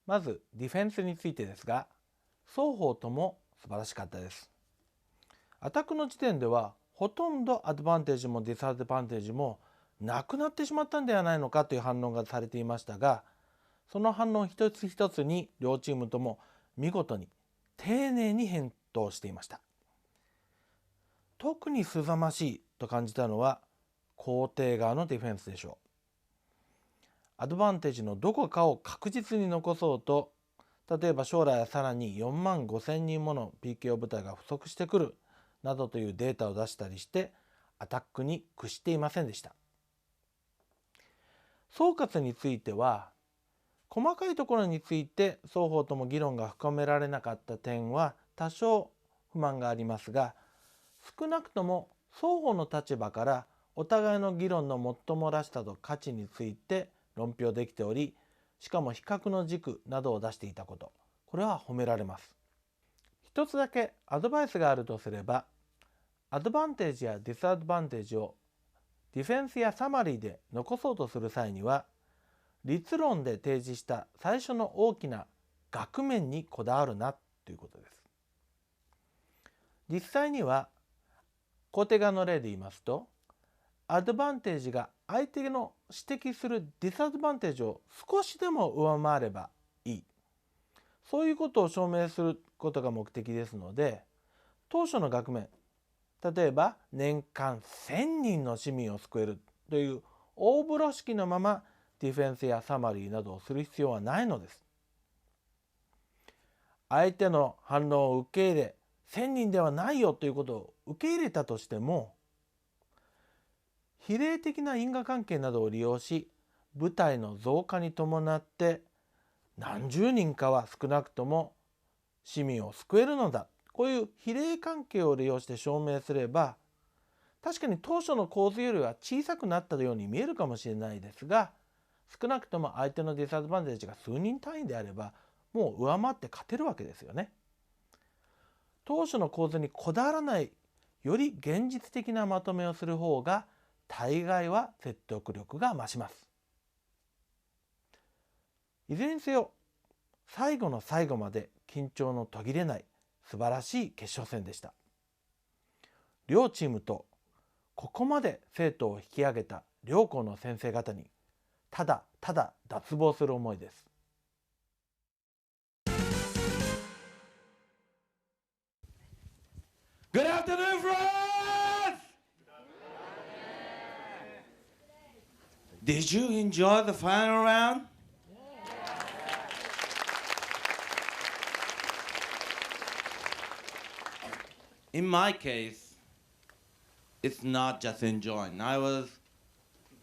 まずディフェンスについてですが、双方とも素晴らしかったです。アタックの時点ではほとんどアドバンテージもディスアドバンテージもなくなってしまったんではないのかという反論がされていましたが、その反論一つ一つに両チームとも見事に丁寧に返答していました。特にすさましいと感じたのは肯定側のディフェンスでしょう。アドバンテージのどこかを確実に残そうと、例えば将来はさらに4万5千人もの PKO 部隊が不足してくるなどというデータを出したりしてアタックに屈していませんでした。総括については、細かいところについて双方とも議論が深められなかった点は多少不満がありますが、少なくとも双方の立場からお互いの議論のもっともらしさと価値について論評できており、しかも比較の軸などを出していたこと、これは褒められます。一つだけアドバイスがあるとすれば、アドバンテージやディスアドバンテージをディフェンスやサマリーで残そうとする際には、立論で提示した最初の大きな額面にこだわるなということです。実際には肯定側の例で言いますと、アドバンテージが相手の指摘するディスアドバンテージを少しでも上回ればいい、そういうことを証明することが目的ですので、当初の額面、例えば年間1000人の市民を救えるという大風呂敷のままディフェンスやサマリーなどをする必要はないのです。相手の反論を受け入れ、1000人ではないよということを受け入れたとしても、比例的な因果関係などを利用し、部隊の増加に伴って何十人かは少なくとも市民を救えるのだ、こういう比例関係を利用して証明すれば、確かに当初の構図よりは小さくなったように見えるかもしれないですが、少なくとも相手のディスアドバンテージが数人単位であればもう上回って勝てるわけですよね。当初の構図にこだわらない、より現実的なまとめをする方が大概は説得力が増します。いずれにせよ、最後の最後まで緊張の途切れない素晴らしい決勝戦でした。両チームとここまで生徒を引き上げた両校の先生方にただただ脱帽する思いです。Good afternoon, friends! Did you enjoy the final round? In my case, it's not just enjoying. I was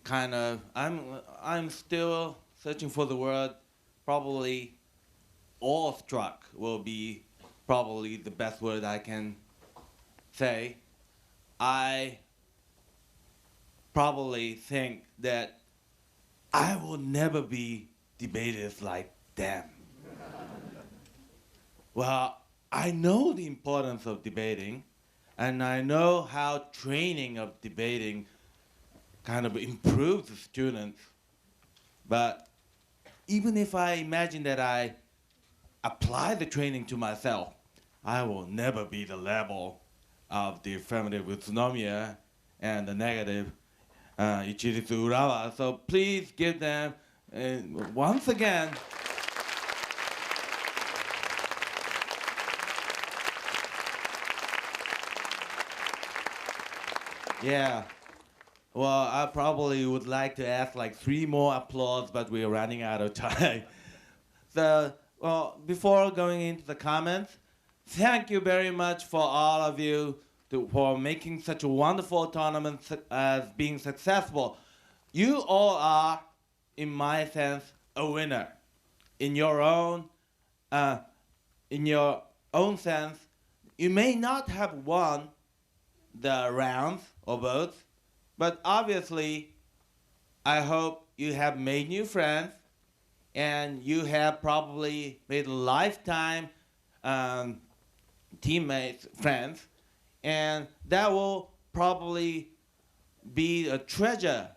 I'm still searching for the word. Probably awestruck will be probably the best word I can say. I probably think that I will never be debaters like them. Well, I know the importance of debating, and I know how training of debating kind of improves the students. But even if I imagine that I apply the training to myself, I will never be the level of the affirmative Utsunomiya and the negative Ichiritsu Urawa. So please give them, once again, yeah. Well, I probably would like to ask like 3 more applause, but we are running out of time. So, well, before going into the comments, thank you very much for all of you for making such a wonderful tournament as being successful. You all are, in my sense, a winner. In your own sense, you may not have won the rounds or votes, but obviously, I hope you have made new friends, and you have probably made lifetime teammates, friends, and that will probably be a treasure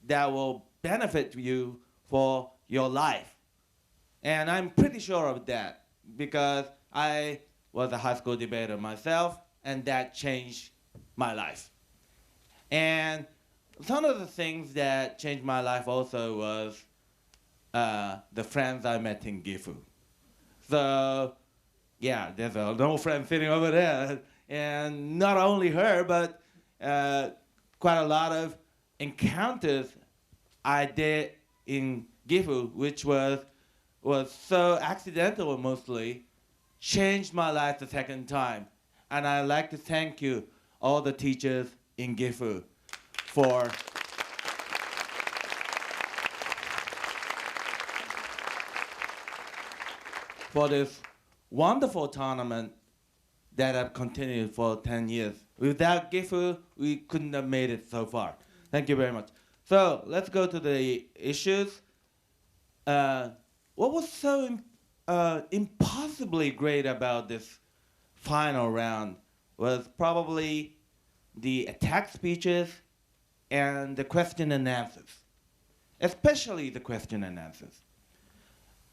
that will benefit you for your life. And I'm pretty sure of that because I was a high school debater myself, and that changed my life. And some of the things that changed my life also was the friends I met in Gifu. So, yeah, there's an old friend sitting over there. And not only her, but quite a lot of encounters I did in Gifu, which was so accidental mostly, changed my life the second time. And I'd like to thank you, all the teachers in Gifu, for this wonderful tournament that have continued for 10 years. Without Gifu, we couldn't have made it so far. Thank you very much. So let's go to the issues. What was so impossibly great about this final round was probably the attack speeches and the question and answers, especially the question and answers.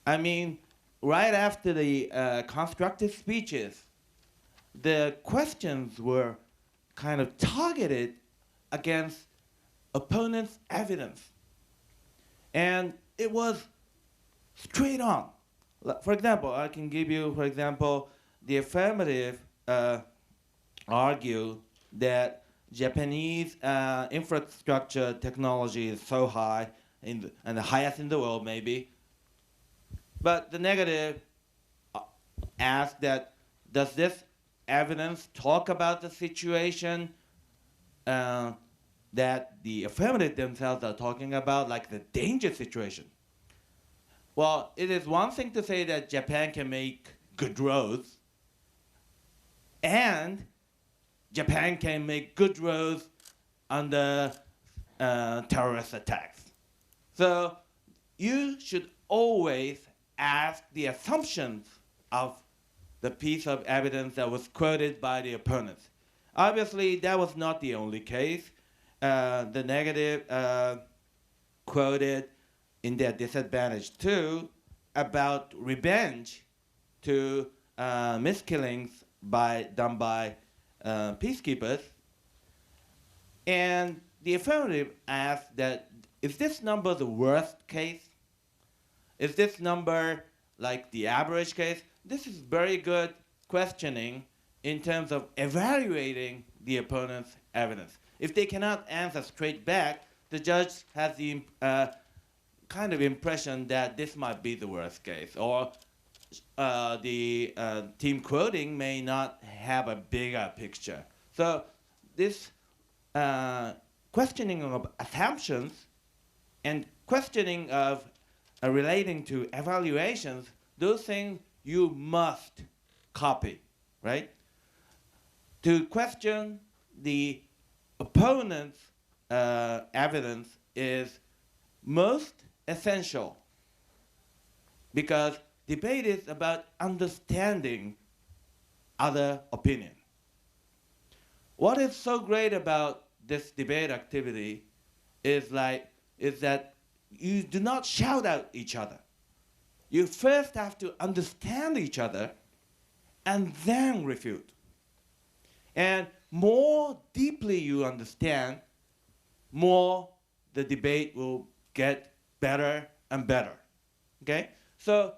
I mean, right after the constructive speeches, the questions were kind of targeted against opponents' evidence. And it was straight on. For example, I can give you, for example, the affirmative argue that Japanese infrastructure technology is so high, and the highest in the world maybe. But the negative asked that, does this evidence talk about the situation that the affirmative themselves are talking about, like the danger situation? Well, it is one thing to say that Japan can make good roads, and Japan can make good roads under terrorist attacks. So you should always ask the assumptions of the piece of evidence that was quoted by the opponents. Obviously, that was not the only case. The negative quoted in their disadvantage too about revenge to miskillings done by peacekeepers. And the affirmative asked that, is this number the worst case? Is this number like the average case? This is very good questioning in terms of evaluating the opponent's evidence. If they cannot answer straight back, the judge has the kind of impression that this might be the worst case, or the team quoting may not have a bigger picture. So this questioning of assumptions and questioning of relating to evaluations, those things you must copy, right? To question the opponent's evidence is most essential, because debate is about understanding other opinion. What is so great about this debate activity is that you do not shout at each other. You first have to understand each other and then refute. And more deeply you understand, more the debate will get better and better. Okay? So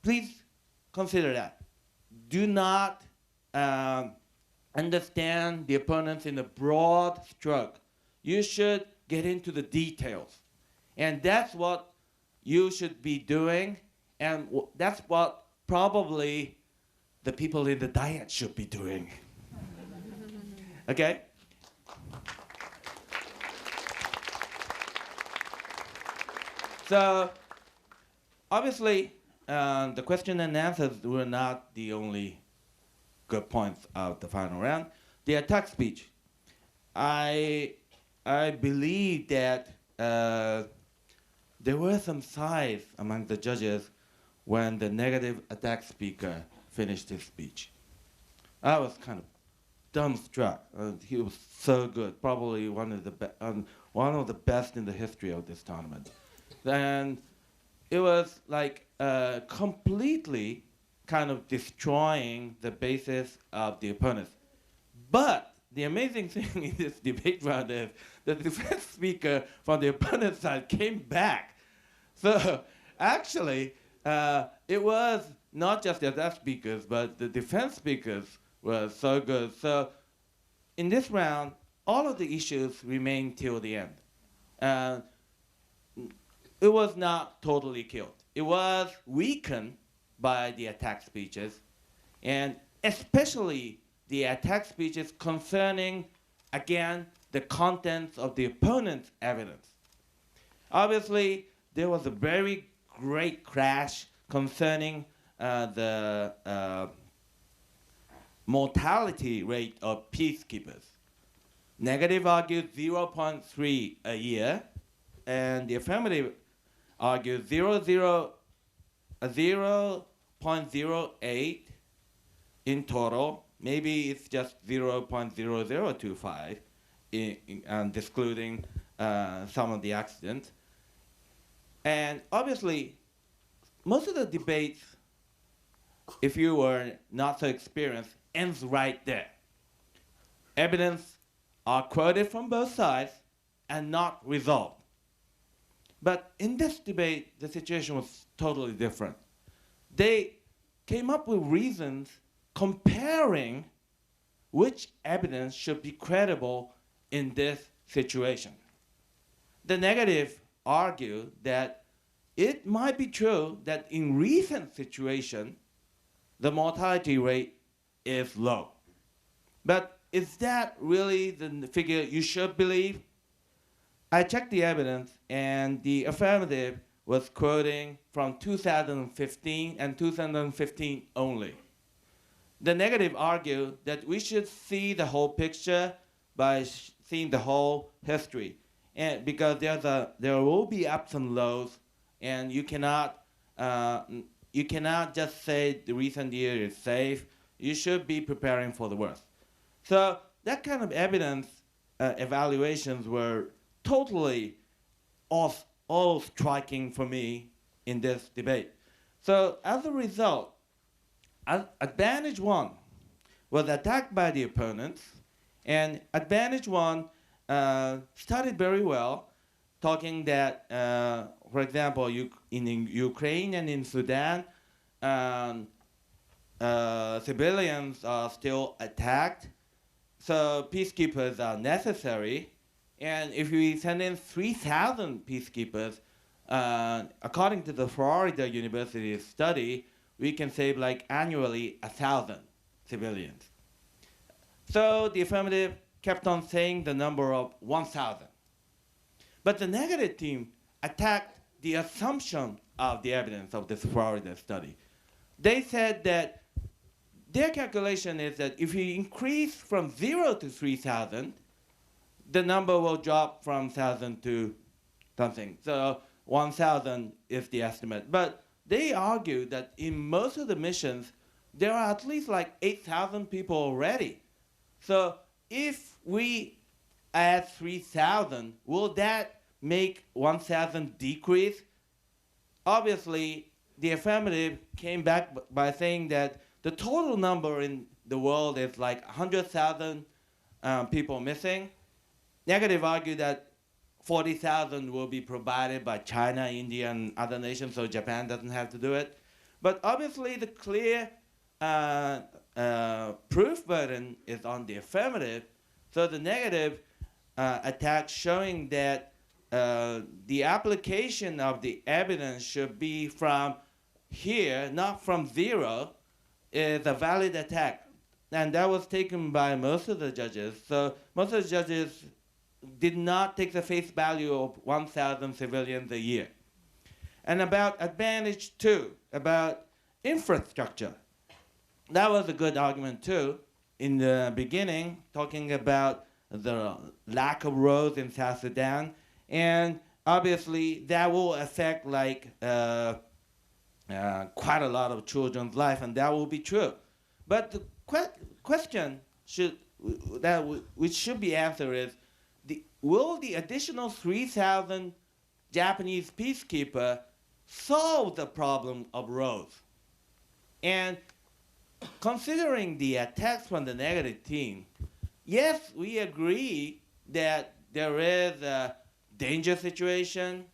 please consider that. Do not understand the opponents in a broad stroke. You should get into the details. And that's what you should be doing, and that's what probably the people in the diet should be doing. Okay? So, obviously, the question and answers were not the only good points of the final round. The attack speech. I believe that there were some sighs among the judges when the negative attack speaker finished his speech. I was kind of dumbstruck. He was so good, probably one of the best in the history of this tournament. And it was like completely kind of destroying the basis of the opponents. But the amazing thing in this debate round is the defense speaker from the opponent's side came back. So actually, it was not just the other speakers, but the defense speakers were so good. So in this round, all of the issues remained till the end. It was not totally killed. It was weakened by the attack speeches, and especially the attack speeches concerning, again, the contents of the opponent's evidence. Obviously, there was a very great crash concerning the mortality rate of peacekeepers. Negative argued 0.3 a year, and the affirmative argued 0.08 in total. Maybe it's just 0.0025 excluding some of the accidents. And obviously, most of the debates, if you were not so experienced, ends right there. Evidence are quoted from both sides and not resolved. But in this debate, the situation was totally different. They came up with reasons comparing which evidence should be credible in this situation. The negative argued that it might be true that in recent situation, the mortality rate is low. But is that really the figure you should believe? I checked the evidence, and the affirmative was quoting from 2015 and 2015 only. The negative argued that we should see the whole picture by seeing the whole history, and because there will be ups and lows, and you cannot just say the recent year is safe. You should be preparing for the worst. So that kind of evidence evaluations were totally all striking for me in this debate. So as a result, advantage one was attacked by the opponents, and advantage one started very well, talking that, for example, in Ukraine and in Sudan, civilians are still attacked, so peacekeepers are necessary. And if we send in 3,000 peacekeepers, according to the Florida University study, we can save like annually 1,000 civilians. So the affirmative kept on saying the number of 1,000. But the negative team attacked the assumption of the evidence of this Florida study. They said that their calculation is that if you increase from 0 to 3,000, the number will drop from 1,000 to something. So 1,000 is the estimate. But they argue that in most of the missions, there are at least like 8,000 people already. So if we add 3,000, will that make 1,000 decrease? Obviously, the affirmative came back by saying that the total number in the world is like 100,000 people missing. Negative argued that 40,000 will be provided by China, India, and other nations, so Japan doesn't have to do it. But obviously, the clear proof burden is on the affirmative, so the negative attack showing that the application of the evidence should be from here, not from 0, is a valid attack. And that was taken by most of the judges. So most of the judges did not take the face value of 1,000 civilians a year. And about advantage 2, about infrastructure. That was a good argument too. In the beginning, talking about the lack of roads in South Sudan, and obviously that will affect like quite a lot of children's life, and that will be true. But the question which should be answered is, will the additional 3,000 Japanese peacekeeper solve the problem of rows. And considering the attacks from the negative team, yes, we agree that there is a danger situation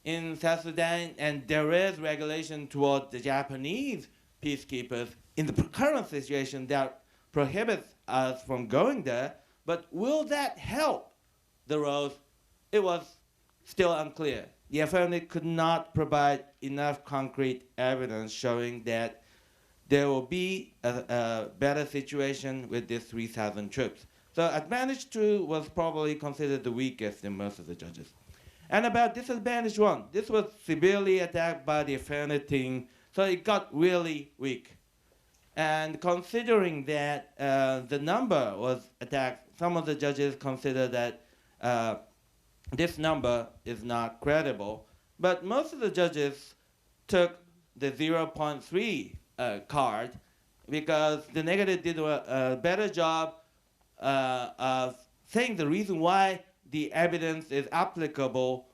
in South Sudan, and there is regulation toward the Japanese peacekeepers in the current situation that prohibits us from going there. But will that help the roads? It was still unclear. The affirmative could not provide enough concrete evidence showing that there will be a better situation with these 3,000 troops. So advantage 2 was probably considered the weakest in most of the judges. And about disadvantage 1, this was severely attacked by the affirmative team, so it got really weak. And considering that the number was attacked, some of the judges consider that this number is not credible. But most of the judges took the 0.3 card because the negative did a better job of saying the reason why the evidence is applicable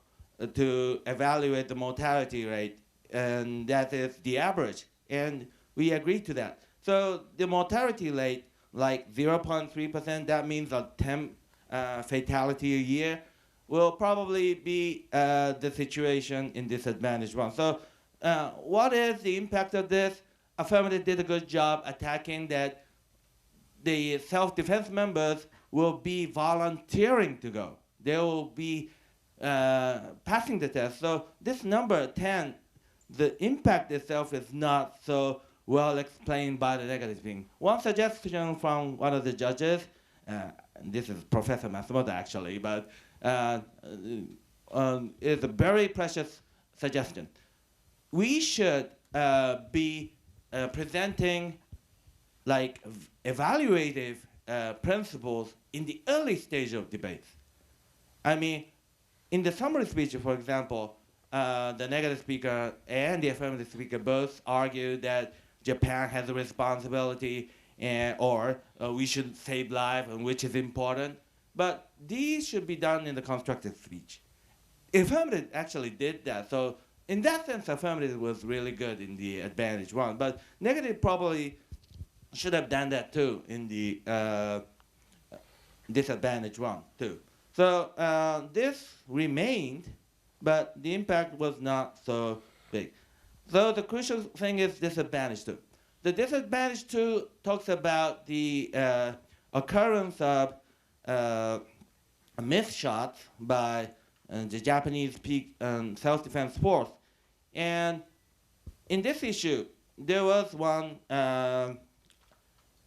to evaluate the mortality rate, and that is the average. And we agree to that. So the mortality rate, like 0.3%, that means a 10 fatality a year, will probably be the situation in disadvantaged 1. So what is the impact of this? Affirmative did a good job attacking that the self-defense members will be volunteering to go. They will be passing the test. So this number 10, the impact itself is not so well explained by the negative thing. One suggestion from one of the judges, and this is Professor Matsumoto actually, but is a very precious suggestion. We should be presenting like evaluative principles in the early stage of debates. I mean, in the summary speech, for example, the negative speaker and the affirmative speaker both argue that Japan has a responsibility or we should save life, and which is important. But these should be done in the constructive speech. Affirmative actually did that. So in that sense, affirmative was really good in the advantage 1. But negative probably should have done that too in the disadvantage 1 too. So this remained, but the impact was not so big. So the crucial thing is disadvantage 2. The disadvantage 2 talks about the occurrence of missed shots by the Japanese self-defense force. And in this issue, there was one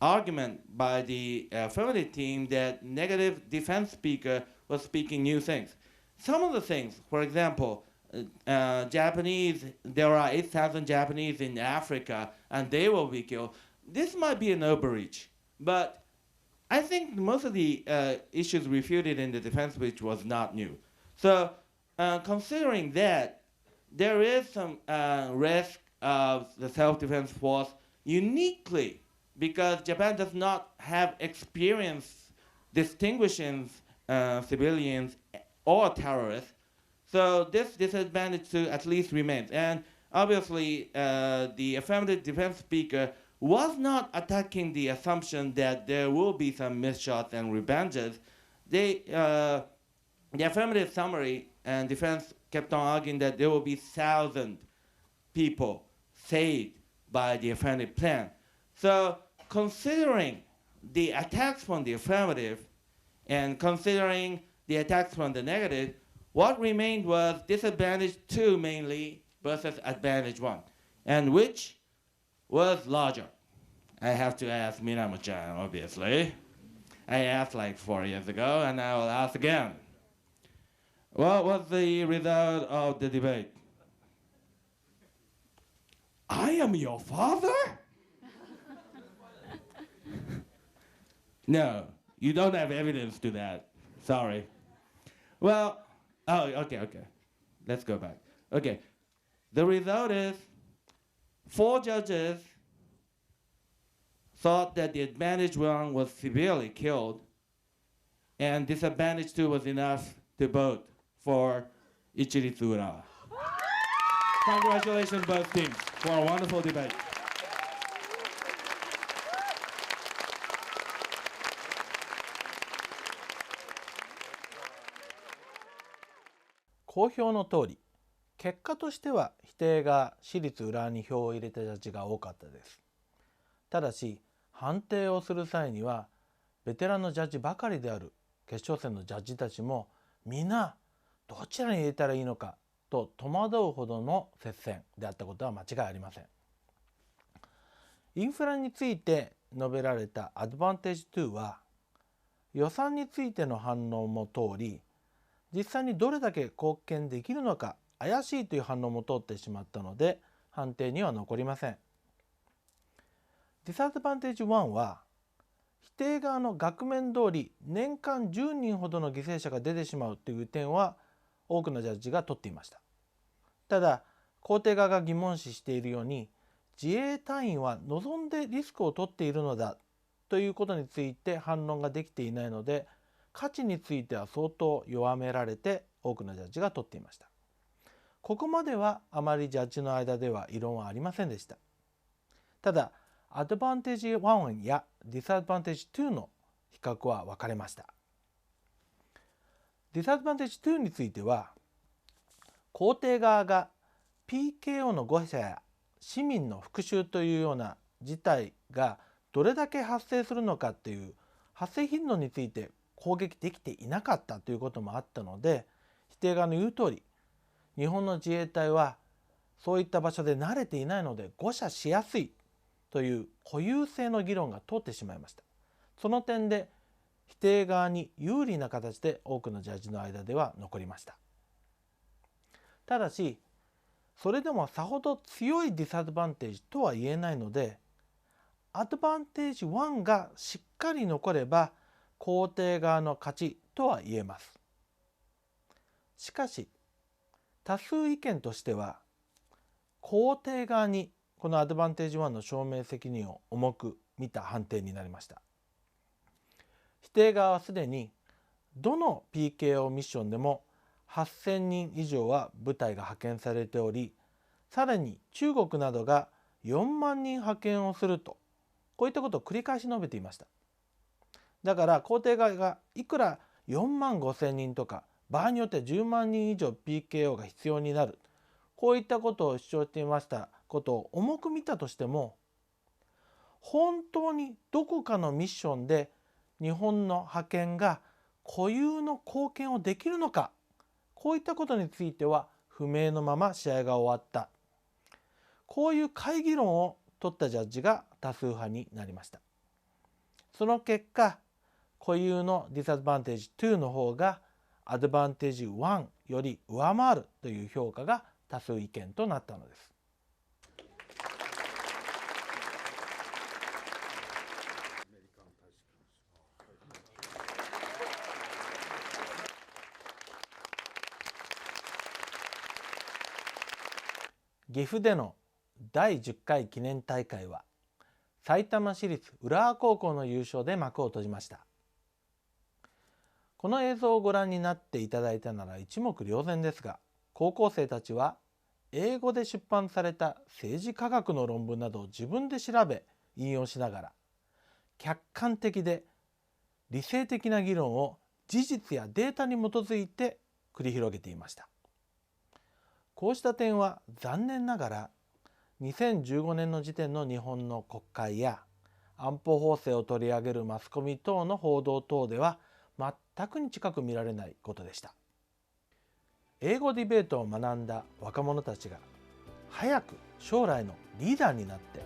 argument by the affirmative team that negative defense speaker was speaking new things. Some of the things, for example, Japanese, there are 8,000 Japanese in Africa and they will be killed. This might be an overreach, but I think most of the issues refuted in the defense speech was not new. So considering that, there is some risk of the self-defense force uniquely because Japan does not have experience distinguishing civilians or terrorists. So this disadvantage to at least remains. And obviously, the affirmative defense speaker was not attacking the assumption that there will be some missed shots and revenges. The affirmative summary and defense kept on arguing that there will be 1,000 people saved by the affirmative plan. So considering the attacks from the affirmative and considering the attacks from the negative, what remained was disadvantage 2 mainly versus advantage 1. And which was larger? I have to ask Minamo-chan, obviously. I asked like 4 years ago, and I will ask again. What was the result of the debate? I am your father? No, you don't have evidence to that. Sorry. Well, okay. Let's go back. Okay. The result is 4 judges thought that the advantage 1 was severely killed, and disadvantage 2 was enough to vote for Ichiritsu Urawa. Congratulations both teams for a wonderful debate. 好評の通り、結果としては否定が私立浦和に票を入れたジャッジが多かったです。ただし判定をする際にはベテランのジャッジばかりである決勝戦のジャッジたちも皆どちらに入れたらいいのかと戸惑うほどの接戦であったことは間違いありません。インフラについて述べられたアドバンテージ2は予算についての反応も通り、実際にどれだけ貢献できるのか怪しいという反応も通ってしまったので判定には残りません。ディスアドバンテージ1は否定側の額面通り年間10人ほどの犠牲者が出てしまうという点は多くのジャッジが取っていました。ただ肯定側が疑問視しているように自衛隊員は望んでリスクを取っているのだということについて反論ができていないので価値については相当弱められて多くのジャッジが取っていました。ここまではあまりジャッジの間では異論はありませんでした。ただアドバンテージ1やディスアドバンテージ2の比較は分かれました。ディスアドバンテージ2については肯定側が PKO の誤射や市民の復讐というような事態がどれだけ発生するのかという発生頻度について攻撃できていなかったということもあったので、否定側の言う通り日本の自衛隊はそういった場所で慣れていないので誤射しやすいという固有性の議論が通ってしまいました。その点で否定側に有利な形で多くのジャッジの間では残りました。ただしそれでもさほど強いディスアドバンテージとは言えないので、アドバンテージ1がしっかり残れば肯定側の勝ちとは言えます。しかし多数意見としては肯定側にこのアドバンテージ1の証明責任を重く見た判定になりました。否定側はすでにどの PKO ミッションでも8000人以上は部隊が派遣されており、さらに中国などが4万人派遣をすると、こういったことを繰り返し述べていました。だから肯定側がいくら4万5千人とか場合によっては10万人以上 PKO が必要になる、こういったことを主張していましたことを重く見たとしても、本当にどこかのミッションで日本の派遣が固有の貢献をできるのか、こういったことについては不明のまま試合が終わった、こういう懐疑論を取ったジャッジが多数派になりました。その結果固有のディスアドバンテージ2の方がアドバンテージ1より上回るという評価が多数意見となったのです。岐阜での第10回記念大会は埼玉市立浦和高校の優勝で幕を閉じました。この映像をご覧になっていただいたなら一目瞭然ですが、高校生たちは英語で出版された政治科学の論文などを自分で調べ引用しながら客観的で理性的な議論を事実やデータに基づいて繰り広げていました。こうした点は残念ながら2015年の時点の日本の国会や安保法制を取り上げるマスコミ等の報道等では全くに近く見られないことでした。英語ディベートを学んだ若者たちが早く将来のリーダーになって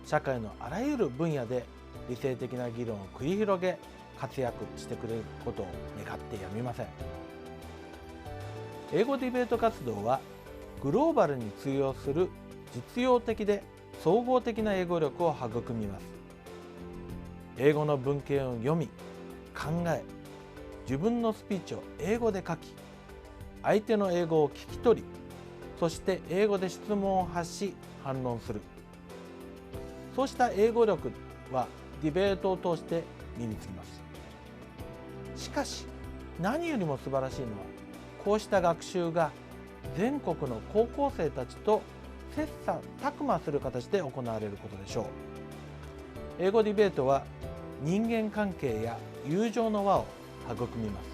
社会のあらゆる分野で理性的な議論を繰り広げ活躍してくれることを願ってやみません。英語ディベート活動はグローバルに通用する実用的で総合的な英語力を育みます。英語の文献を読み考え、自分のスピーチを英語で書き、相手の英語を聞き取り、そして英語で質問を発し反論する、そうした英語力はディベートを通して身につきます。しかし何よりも素晴らしいのはこうした学習が全国の高校生たちと切磋琢磨する形で行われることでしょう。英語ディベートは人間関係や友情の輪を育みます。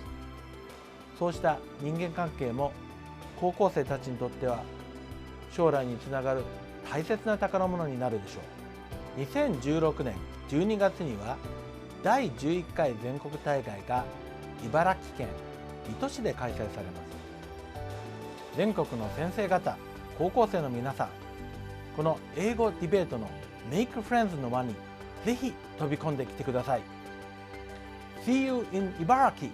そうした人間関係も高校生たちにとっては将来につながる大切な宝物になるでしょう。2016年12月には第11回全国大会が茨城県水戸市で開催されます。全国の先生方、高校生の皆さん、この英語ディベートの Make Friends の輪にぜひ飛び込んできてください。See you in 茨城!